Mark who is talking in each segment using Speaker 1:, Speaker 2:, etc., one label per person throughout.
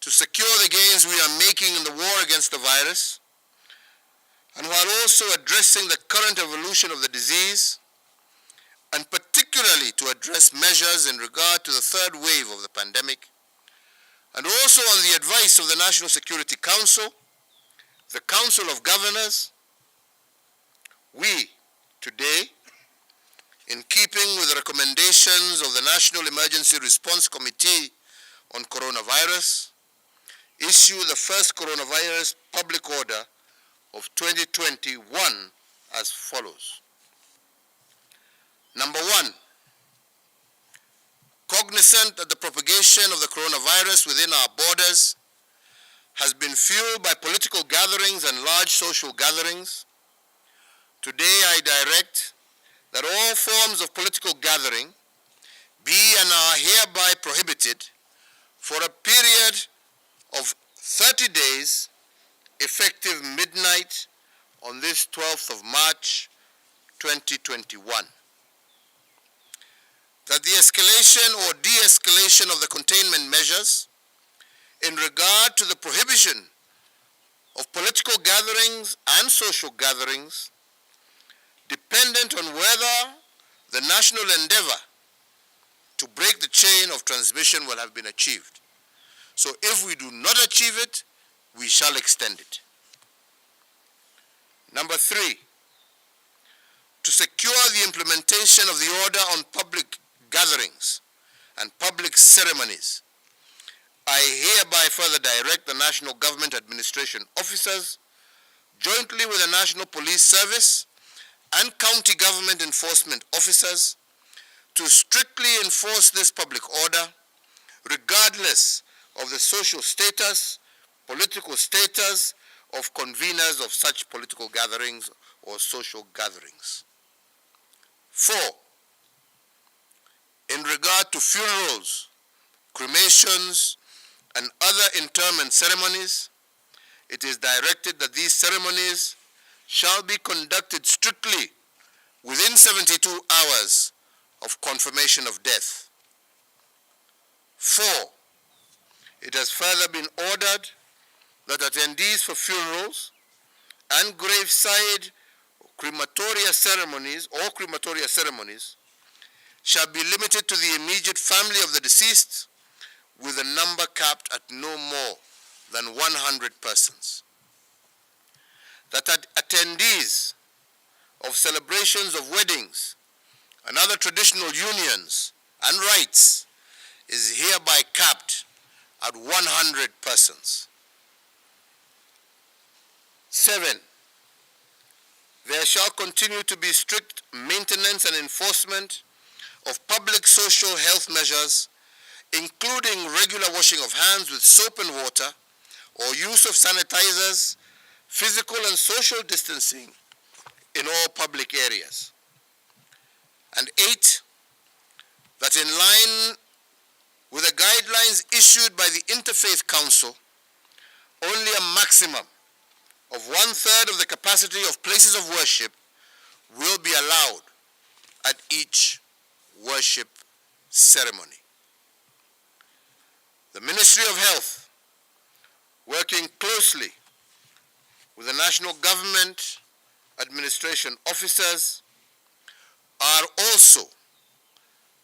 Speaker 1: to secure the gains we are making in the war against the virus, and while also addressing the current evolution of the disease, and particularly to address measures in regard to the third wave of the pandemic, and also on the advice of the National Security Council, the Council of Governors, we today, in keeping with the recommendations of the National Emergency Response Committee on Coronavirus, issue the first coronavirus public order of 2021 as follows. Number one, cognizant that the propagation of the coronavirus within our borders has been fueled by political gatherings and large social gatherings, today I direct that all forms of political gathering be and are hereby prohibited for a period of 30 days, effective midnight on this 12th of March, 2021. That the escalation or de-escalation of the containment measures in regard to the prohibition of political gatherings and social gatherings, dependent on whether the national endeavor to break the chain of transmission will have been achieved. So if we do not achieve it, we shall extend it. Number three, to secure the implementation of the order on public gatherings and public ceremonies, I hereby further direct the National Government Administration officers, jointly with the National Police Service and county government enforcement officers, to strictly enforce this public order, regardless of the social status, political status of conveners of such political gatherings or social gatherings. 4, in regard to funerals, cremations, and other interment ceremonies, it is directed that these ceremonies shall be conducted strictly within 72 hours of confirmation of death. 4, it has further been ordered that attendees for funerals and graveside crematoria ceremonies shall be limited to the immediate family of the deceased, with a number capped at no more than 100 persons. That attendees of celebrations of weddings and other traditional unions and rites is hereby capped at 100 persons. 7, there shall continue to be strict maintenance and enforcement of public social health measures, including regular washing of hands with soap and water, or use of sanitizers, physical and social distancing in all public areas. And 8, that in line with the guidelines issued by the Interfaith Council, only a maximum of 1/3 of the capacity of places of worship will be allowed at each worship ceremony. The Ministry of Health, working closely with the National Government Administration officers, are also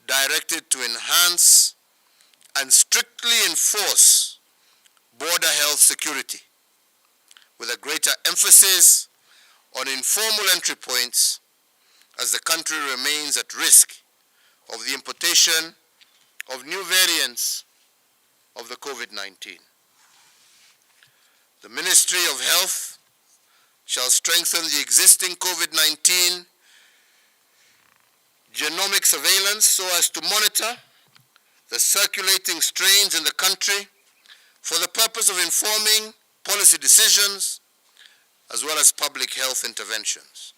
Speaker 1: directed to enhance and strictly enforce border health security, with a greater emphasis on informal entry points, as the country remains at risk of the importation of new variants of the COVID-19. The Ministry of Health shall strengthen the existing COVID-19 genomic surveillance so as to monitor the circulating strains in the country for the purpose of informing policy decisions as well as public health interventions.